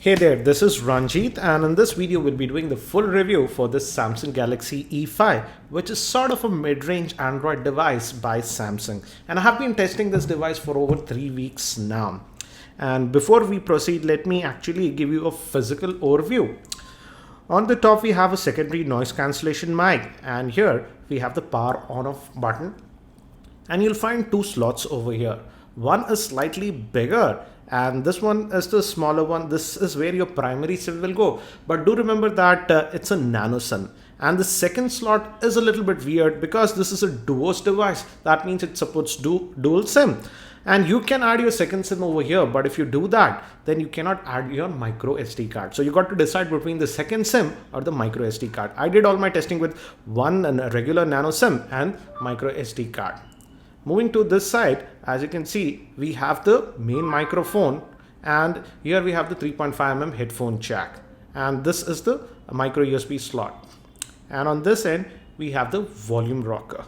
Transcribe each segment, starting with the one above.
Hey there, this is Ranjit, and in this video we'll be doing the full review for this Samsung Galaxy E5, which is sort of a mid-range Android device by Samsung. And I have been testing this device for over 3 weeks now. And before we proceed, let me actually give you a physical overview. On the top we have a secondary noise cancellation mic, and here we have the power on off button. And you'll find two slots over here. One is slightly bigger and this one is the smaller one. This is where your primary SIM will go, but do remember that it's a nano SIM. And the second slot is a little bit weird because this is a duos device. That means it supports dual SIM, and you can add your second SIM over here, but if you do that, then you cannot add your micro SD card. So you got to decide between the second SIM or the micro SD card. I did all my testing with one regular nano SIM and micro SD card. Moving to this side, as you can see, we have the main microphone, and here we have the 3.5mm headphone jack, and this is the micro USB slot. And on this end, we have the volume rocker.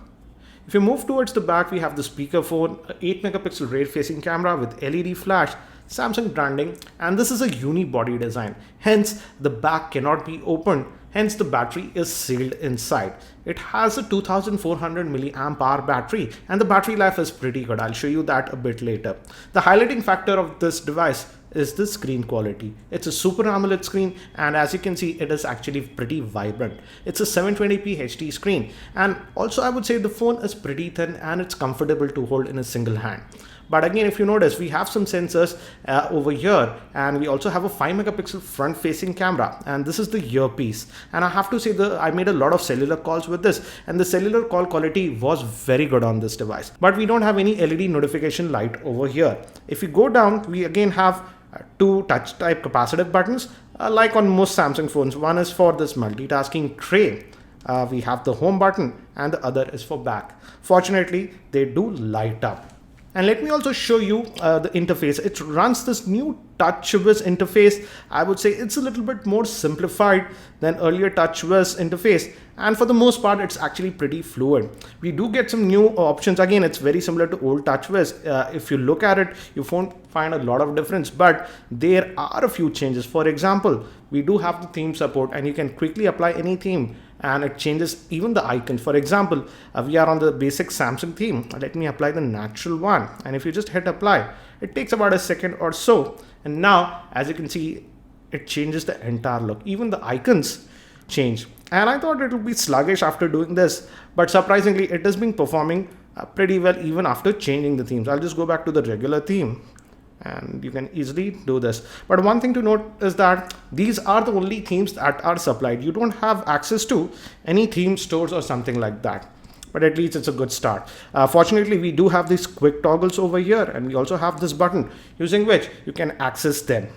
If you move towards the back, we have the speakerphone, 8-megapixel rear-facing camera with LED flash, Samsung branding, and this is a unibody design. Hence, the back cannot be opened. Hence, the battery is sealed inside. It has a 2400 milliamp hour battery, and the battery life is pretty good. I'll show you that a bit later. The highlighting factor of this device is the screen quality. It's a Super AMOLED screen, and as you can see, it is actually pretty vibrant. It's a 720p HD screen, and also I would say the phone is pretty thin and it's comfortable to hold in a single hand. But again, if you notice, we have some sensors over here, and we also have a 5-megapixel front-facing camera, and this is the earpiece. And I have to say I made a lot of cellular calls with this, and the cellular call quality was very good on this device. But we don't have any LED notification light over here. If you go down, we again have two touch type capacitive buttons, like on most Samsung phones. One is for this multitasking tray. We have the home button, and the other is for back. Fortunately, they do light up. And let me also show you the interface. It runs this new TouchWiz interface. I would say it's a little bit more simplified than earlier TouchWiz interface. And for the most part, it's actually pretty fluid. We do get some new options. Again, it's very similar to old TouchWiz. If you look at it, you won't find a lot of difference, but there are a few changes. For example, we do have the theme support, and you can quickly apply any theme, and it changes even the icon. For example, we are on the basic Samsung theme. Let me apply the natural one, and if you just hit apply, it takes about a second or so, and now as you can see, it changes the entire look. Even the icons change, and I thought it would be sluggish after doing this, but surprisingly it has been performing pretty well even after changing the themes. I'll just go back to the regular theme, and you can easily do this. But one thing to note is that these are the only themes that are supplied. You don't have access to any theme stores or something like that, but at least it's a good start. Fortunately, we do have these quick toggles over here, and we also have this button using which you can access them.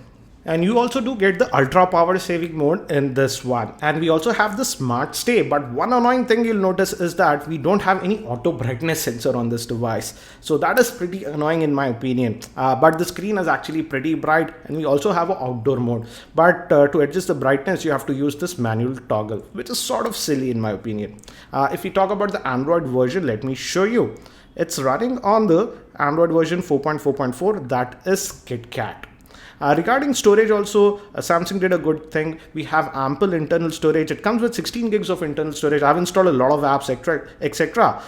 And you also do get the ultra power saving mode in this one. And we also have the smart stay. But one annoying thing you'll notice is that we don't have any auto brightness sensor on this device. So that is pretty annoying in my opinion. But the screen is actually pretty bright, and we also have an outdoor mode. But to adjust the brightness, you have to use this manual toggle, which is sort of silly in my opinion. If we talk about the Android version, let me show you. It's running on the Android version 4.4.4, that is KitKat. Regarding storage also, Samsung did a good thing. We have ample internal storage. It comes with 16 gigs of internal storage. I've installed a lot of apps, etc.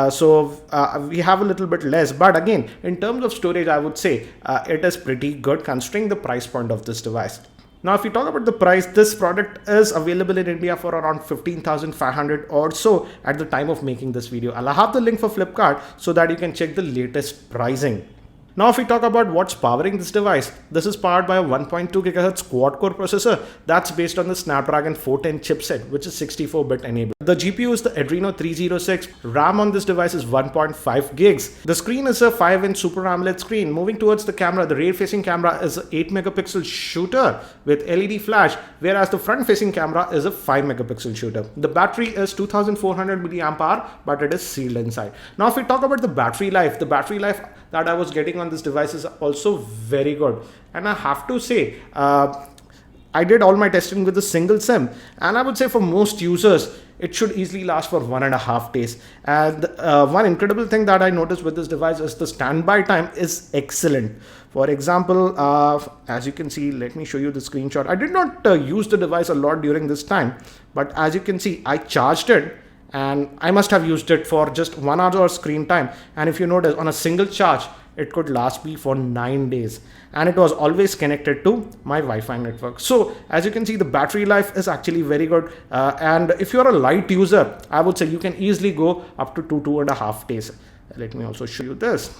So we have a little bit less. But again, in terms of storage, I would say it is pretty good considering the price point of this device. Now, if you talk about the price, this product is available in India for around 15,500 or so at the time of making this video. I'll have the link for Flipkart so that you can check the latest pricing. Now, if we talk about what's powering this device, this is powered by a 1.2 GHz quad-core processor that's based on the Snapdragon 410 chipset, which is 64-bit enabled. The GPU is the Adreno 306. RAM on this device is 1.5 gigs. The screen is a 5-inch Super AMOLED screen. Moving towards the camera, the rear-facing camera is an 8-megapixel shooter with LED flash, whereas the front-facing camera is a 5-megapixel shooter. The battery is 2400 milliamp hour, but it is sealed inside. Now, if we talk about the battery life that I was getting on this device is also very good, and I have to say I did all my testing with a single SIM, and I would say for most users, it should easily last for 1.5 days. And one incredible thing that I noticed with this device is the standby time is excellent. For example, as you can see, let me show you the screenshot. I did not use the device a lot during this time, but as you can see, I charged it and I must have used it for just 1 hour screen time. And if you notice, on a single charge, it could last me for 9 days, and it was always connected to my Wi-Fi network. So as you can see, the battery life is actually very good, and if you're a light user, I would say you can easily go up to 2.5 days. Let me also show you this.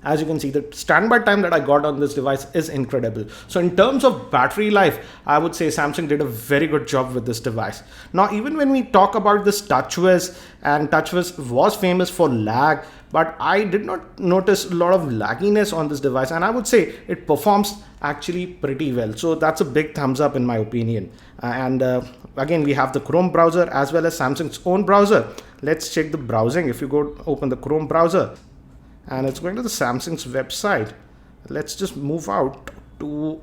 As you can see, the standby time that I got on this device is incredible. So in terms of battery life, I would say Samsung did a very good job with this device. Now, even when we talk about this TouchWiz, and TouchWiz was famous for lag, but I did not notice a lot of lagginess on this device, and I would say it performs actually pretty well. So that's a big thumbs up in my opinion. Again, we have the Chrome browser as well as Samsung's own browser. Let's check the browsing. If you go open the Chrome browser, and it's going to the Samsung's website. Let's just move out to,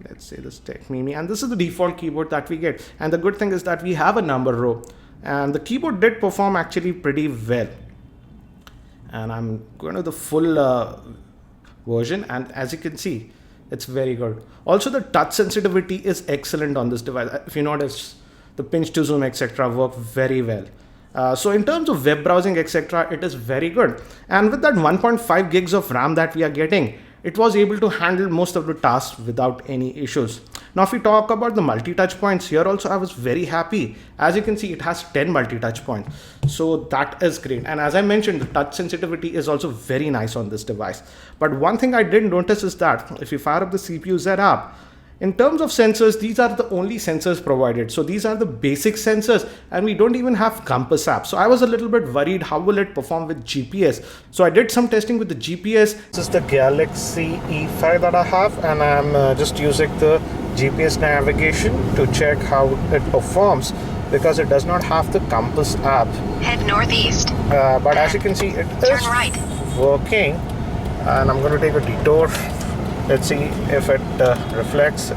let's say, this TechMeme, and this is the default keyboard that we get. And the good thing is that we have a number row, and the keyboard did perform actually pretty well. And I'm going to the full version, and as you can see, it's very good. Also, the touch sensitivity is excellent on this device. If you notice, the pinch to zoom, etc., work very well. So in terms of web browsing, etc., it is very good. And with that 1.5 gigs of RAM that we are getting, it was able to handle most of the tasks without any issues. Now, if we talk about the multi-touch points, here also I was very happy. As you can see, it has 10 multi-touch points. So that is great. And as I mentioned, the touch sensitivity is also very nice on this device. But one thing I did notice is that if you fire up the CPU Z app, in terms of sensors, these are the only sensors provided. So these are the basic sensors, and we don't even have Compass app. So I was a little bit worried, how will it perform with GPS? So I did some testing with the GPS. This is the Galaxy E5 that I have, and I'm just using the GPS navigation to check how it performs, because it does not have the Compass app. Head northeast. But as you can see, it is working. And I'm going to take a detour. Let's see if it reflects.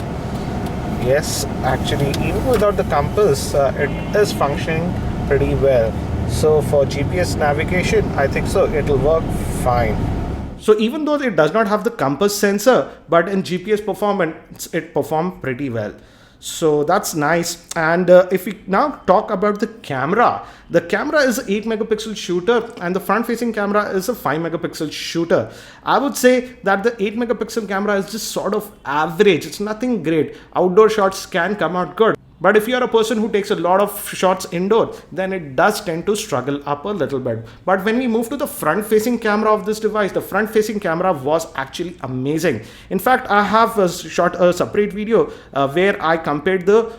Yes, actually, even without the compass, it is functioning pretty well. So for GPS navigation, I think so it'll work fine. So even though it does not have the compass sensor, but in GPS performance, it performed pretty well. So that's nice. And if we now talk about the camera is an 8 megapixel shooter, and the front facing camera is a 5 megapixel shooter. I would say that the 8 megapixel camera is just sort of average. It's nothing great. Outdoor shots can come out good, but if you're a person who takes a lot of shots indoor, then it does tend to struggle up a little bit. But when we move to the front facing camera of this device, the front facing camera was actually amazing. In fact, I have shot a separate video where I compared the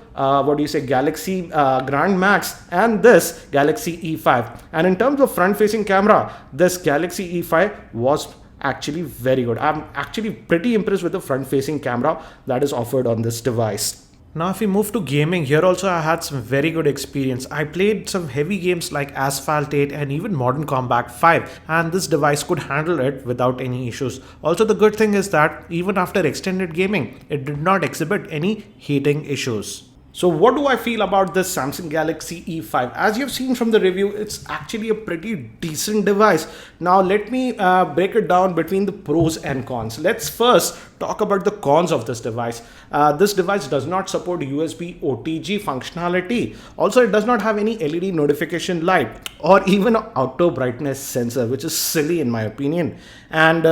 Galaxy Grand Max and this Galaxy E5. And in terms of front facing camera, this Galaxy E5 was actually very good. I'm actually pretty impressed with the front facing camera that is offered on this device. Now, if we move to gaming, here also I had some very good experience. I played some heavy games like Asphalt 8 and even Modern Combat 5, and this device could handle it without any issues. Also, the good thing is that even after extended gaming, it did not exhibit any heating issues. So what do I feel about this Samsung Galaxy E5? As you've seen from the review, it's actually a pretty decent device. Now let me break it down between the pros and cons. Let's first talk about the cons of this device. This device does not support USB OTG functionality. Also, it does not have any LED notification light or even an auto brightness sensor, which is silly in my opinion. And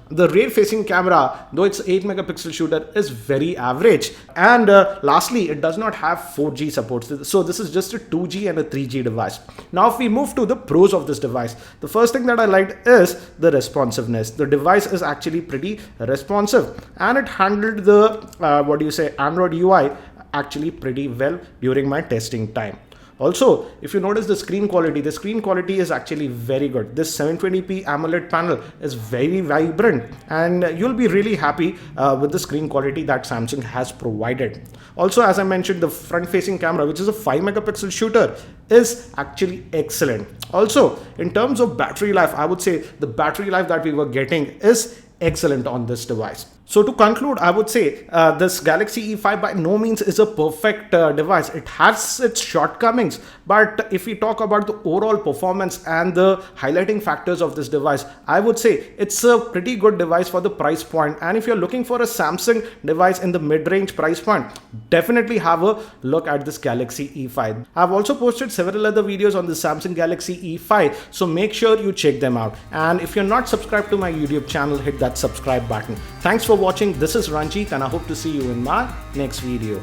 the rear facing camera, though it's 8 megapixel shooter, is very average. And lastly, it does not have 4G support. So this is just a 2G and a 3G device. Now, if we move to the pros of this device, the first thing that I liked is the responsiveness. The device is actually pretty responsive, and it handled the Android UI actually pretty well during my testing time. Also, if you notice the screen quality is actually very good. This 720p AMOLED panel is very vibrant, and you'll be really happy with the screen quality that Samsung has provided. Also, as I mentioned, the front facing camera, which is a 5 megapixel shooter, is actually excellent. Also, in terms of battery life, I would say the battery life that we were getting is excellent on this device. So to conclude, I would say this Galaxy E5 by no means is a perfect device. It has its shortcomings, but if we talk about the overall performance and the highlighting factors of this device, I would say it's a pretty good device for the price point. And if you're looking for a Samsung device in the mid-range price point, definitely have a look at this Galaxy E5. I've also posted several other videos on the Samsung Galaxy E5, so make sure you check them out. And if you're not subscribed to my YouTube channel, hit that subscribe button. Thanks for watching. This is Ranjit and I hope to see you in my next video.